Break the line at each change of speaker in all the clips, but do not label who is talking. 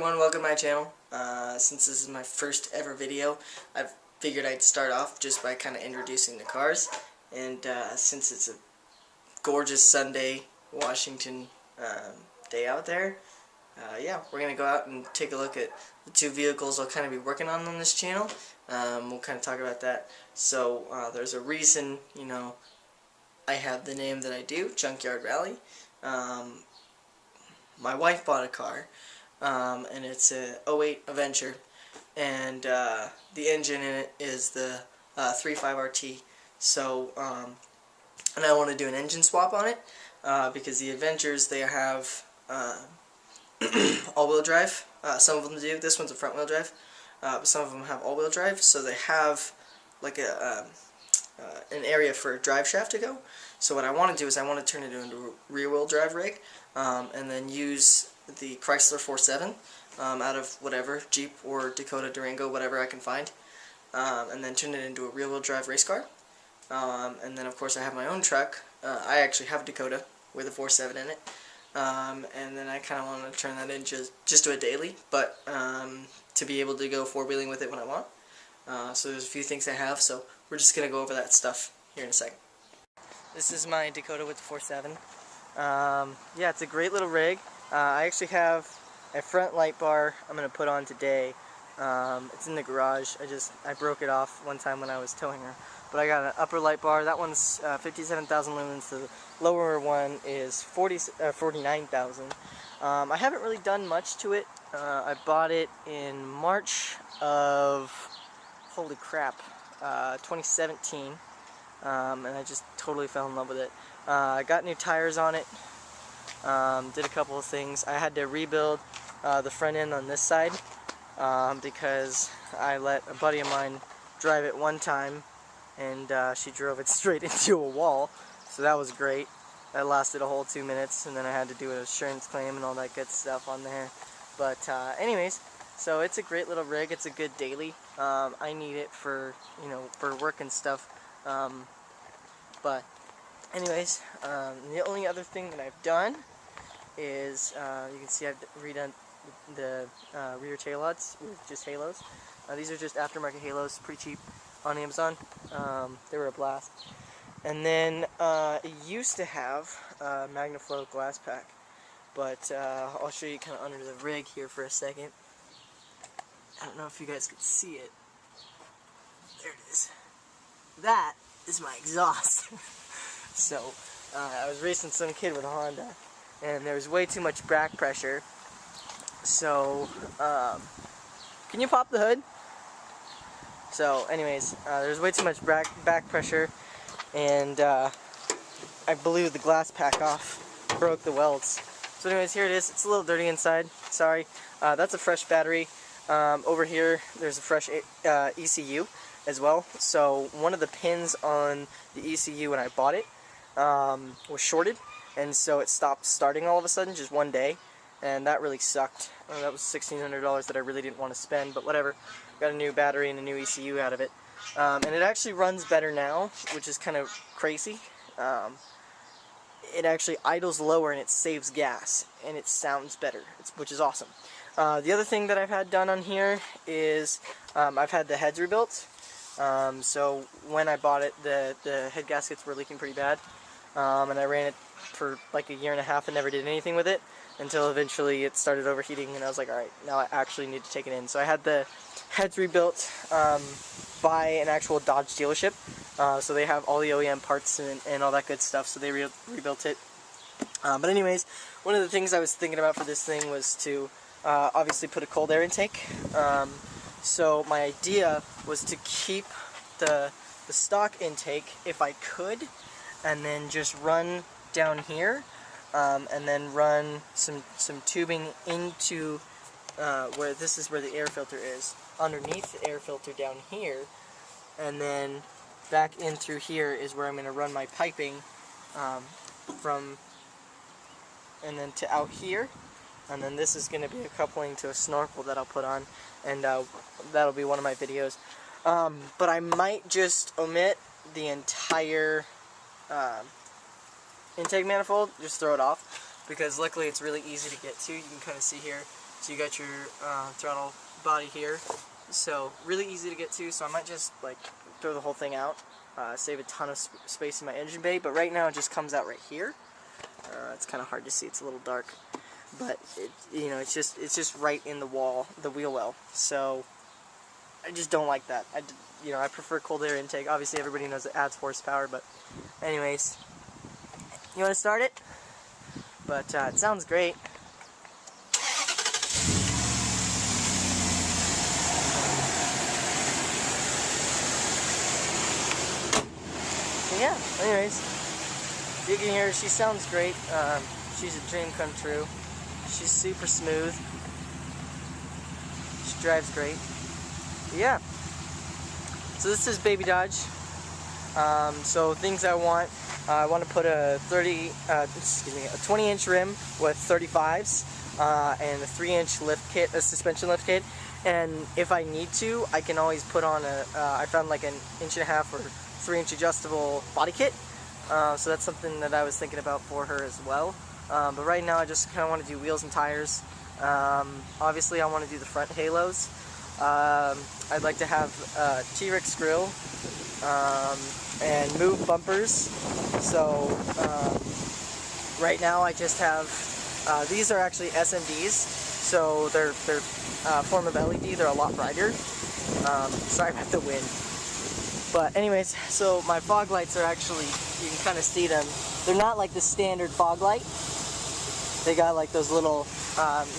everyone, welcome to my channel. Since this is my first ever video, I've figured I'd start off just by kind of introducing the cars. And since it's a gorgeous Sunday, Washington day out there, yeah, we're going to go out and take a look at the two vehicles I'll kind of be working on this channel. We'll kind of talk about that. So there's a reason, you know, I have the name that I do, Junkyard Rally. My wife bought a car, and it's a '08 Avenger, and the engine in it is the 3.5 RT. So, and I want to do an engine swap on it, because the Avengers, they have all-wheel drive. Some of them do. This one's a front-wheel drive, but some of them have all-wheel drive, so they have like an area for a drive shaft to go. So what I want to do is I want to turn it into a rear-wheel drive rig, and then use the Chrysler 4.7 out of whatever, Jeep or Dakota, Durango, whatever I can find, and then turn it into a rear-wheel drive race car. And then of course I have my own truck. I actually have a Dakota with a 4.7 in it, and then I kind of want to turn that into just to a daily, but to be able to go four-wheeling with it when I want. So there's a few things I have, so we're just going to go over that stuff here in a second. This is my Dakota with the 4.7. Yeah, it's a great little rig. I actually have a front light bar I'm going to put on today. It's in the garage. I broke it off one time when I was towing her. But I got an upper light bar. That one's 57,000 lumens. The lower one is 49,000. I haven't really done much to it. I bought it in March of, holy crap, 2017. And I just totally fell in love with it. I got new tires on it. Did a couple of things. I had to rebuild the front end on this side because I let a buddy of mine drive it one time, and she drove it straight into a wall. So that was great. That lasted a whole 2 minutes, and then I had to do an insurance claim and all that good stuff on there. But anyways, so it's a great little rig. It's a good daily. I need it for, you know, for work and stuff. But anyways, the only other thing that I've done is, you can see I've redone the rear tail lights with just halos. These are just aftermarket halos, pretty cheap on Amazon. They were a blast. And then it used to have a MagnaFlow glass pack, but I'll show you kind of under the rig here for a second. I don't know if you guys can see it. There it is. That is my exhaust. So I was racing some kid with a Honda, and there was way too much back pressure. So can you pop the hood? So anyways, there's way too much back pressure, and I blew the glass pack off, broke the welds. So anyways, here it is. It's a little dirty inside, sorry. That's a fresh battery. Over here there's a fresh ECU as well. So one of the pins on the ECU when I bought it was shorted, and so it stopped starting all of a sudden, just one day, and that really sucked. That was $1,600 that I really didn't want to spend, but whatever. Got a new battery and a new ECU out of it, and it actually runs better now, which is kind of crazy. It actually idles lower and it saves gas, and it sounds better, which is awesome. The other thing that I've had done on here is I've had the heads rebuilt. So when I bought it, the head gaskets were leaking pretty bad, and I ran it for like a year and a half and never did anything with it until eventually it started overheating, and I was like, alright, now I actually need to take it in. So I had the heads rebuilt by an actual Dodge dealership, so they have all the OEM parts and all that good stuff, so they rebuilt it. But anyways, one of the things I was thinking about for this thing was to obviously put a cold air intake. So my idea was to keep the stock intake if I could, and then just run down here, and then run some tubing into where this is where the air filter is, underneath the air filter down here, and then back in through here is where I'm going to run my piping from, and then to out here. And then this is going to be a coupling to a snorkel that I'll put on, and that'll be one of my videos. But I might just omit the entire intake manifold, just throw it off, because luckily it's really easy to get to. You can kind of see here, So you got your throttle body here. So really easy to get to. So I might just like throw the whole thing out, save a ton of space in my engine bay. But right now it just comes out right here. It's kind of hard to see. It's a little dark, but it's just right in the wall, the wheel well. So I just don't like that. I prefer cold air intake. Obviously everybody knows it adds horsepower, but anyways, you want to start it? But it sounds great. Yeah, anyways, you can hear her, she sounds great. She's a dream come true. She's super smooth. She drives great. But yeah. So this is BabyDodge. So things I want to put a 20-inch rim with 35s and a 3-inch lift kit, a suspension lift kit. And if I need to, I can always put on I found like an 1.5 or 3-inch adjustable body kit. So that's something that I was thinking about for her as well. But right now I just kind of want to do wheels and tires. Obviously I want to do the front halos. I'd like to have a T-Rex grill and move bumpers. So right now I just have these are actually SMDs, so they're form of LED. They're a lot brighter. Sorry about the wind. But anyways, so my fog lights are actually, you can kind of see them. They're not like the standard fog light. They got like those little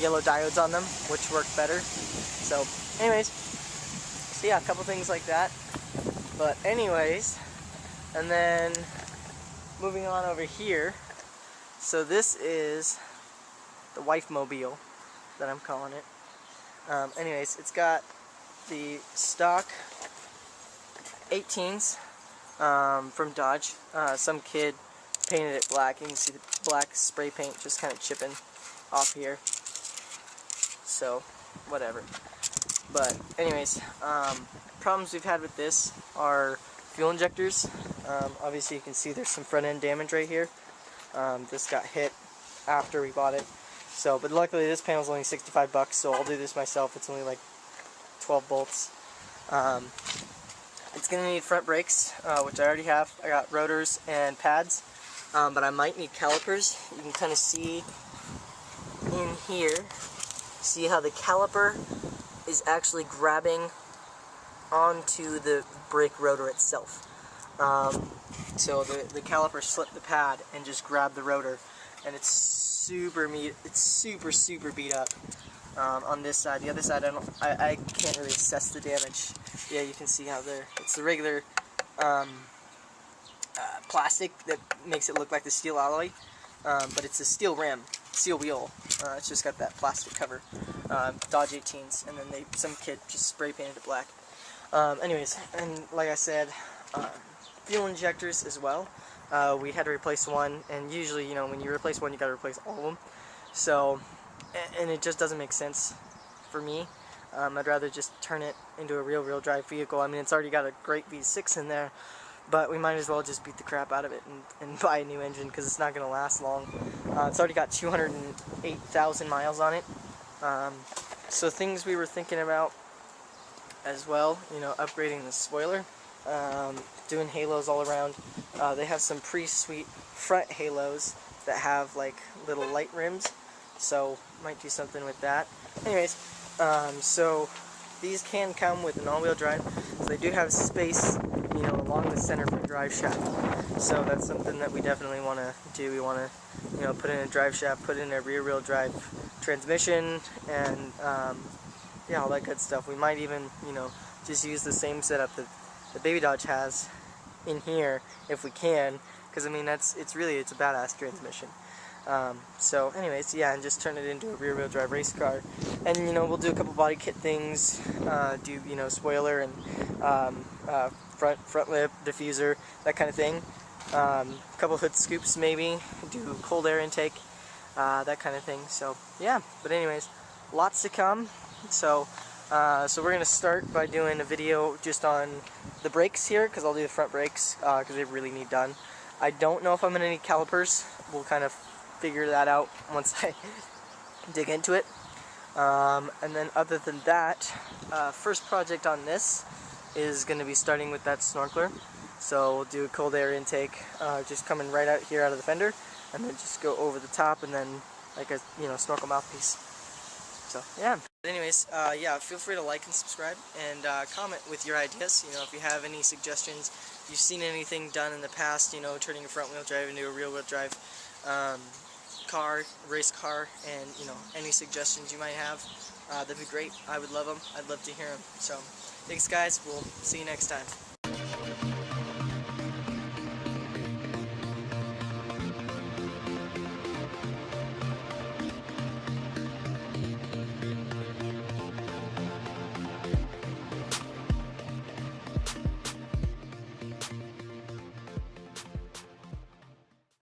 yellow diodes on them, which work better. So anyways, so yeah, a couple things like that. But anyways, and then moving on over here. So this is the Wifemobile that I'm calling it. Anyways, it's got the stock 18s from Dodge. Some kid painted it black. You can see the black spray paint just kind of chipping off here. So, whatever. But anyways, problems we've had with this are fuel injectors. Obviously you can see there's some front end damage right here. This got hit after we bought it. So, but luckily this panel's only 65 bucks, so I'll do this myself. It's only like 12 bolts. It's going to need front brakes, which I already have. I got rotors and pads, but I might need calipers. You can kind of see in here, see how the caliper is actually grabbing onto the brake rotor itself. So the caliper slipped the pad and just grabbed the rotor, and it's super beat up on this side. The other side, I can't really assess the damage. Yeah, you can see how it's the regular plastic that makes it look like the steel alloy, but it's a steel rim, steel wheel. It's just got that plastic cover. Dodge 18s, and then some kid just spray painted it black. Anyways, and like I said, fuel injectors as well. We had to replace one, and usually, when you replace one, you got to replace all of them. So, and it just doesn't make sense for me. I'd rather just turn it into a real drive vehicle. I mean, it's already got a great V6 in there, but we might as well just beat the crap out of it and buy a new engine, because it's not going to last long. It's already got 208,000 miles on it. So things we were thinking about as well, upgrading the spoiler, doing halos all around. They have some pretty sweet front halos that have like little light rims, so might do something with that. Anyways, so these can come with an all-wheel drive, so they do have space, along the center for drive shaft. So that's something that we definitely want to do. We want to, put in a drive shaft, put in a rear-wheel drive transmission, and yeah, all that good stuff. We might even, just use the same setup that the BabyDodge has in here if we can, because I mean it's a badass transmission. So anyways, yeah, and just turn it into a rear-wheel drive race car, and we'll do a couple body kit things, do spoiler and front lip diffuser, that kind of thing. A couple hood scoops maybe, do cold air intake, that kind of thing. So yeah, but anyways, lots to come. So so we're gonna start by doing a video just on the brakes here, because I'll do the front brakes because they really need done. I don't know if I'm gonna need calipers. We'll kind of figure that out once I dig into it. And then other than that, first project on this is going to be starting with that snorkeler. So we'll do a cold air intake, just coming right out here out of the fender, and then just go over the top, and then like a snorkel mouthpiece. So yeah. But anyways, yeah, feel free to like and subscribe, and comment with your ideas. If you have any suggestions, if you've seen anything done in the past, turning a front wheel drive into a rear wheel drive race car, and any suggestions you might have, that'd be great. I would love them. I'd love to hear them. So thanks guys, we'll see you next time.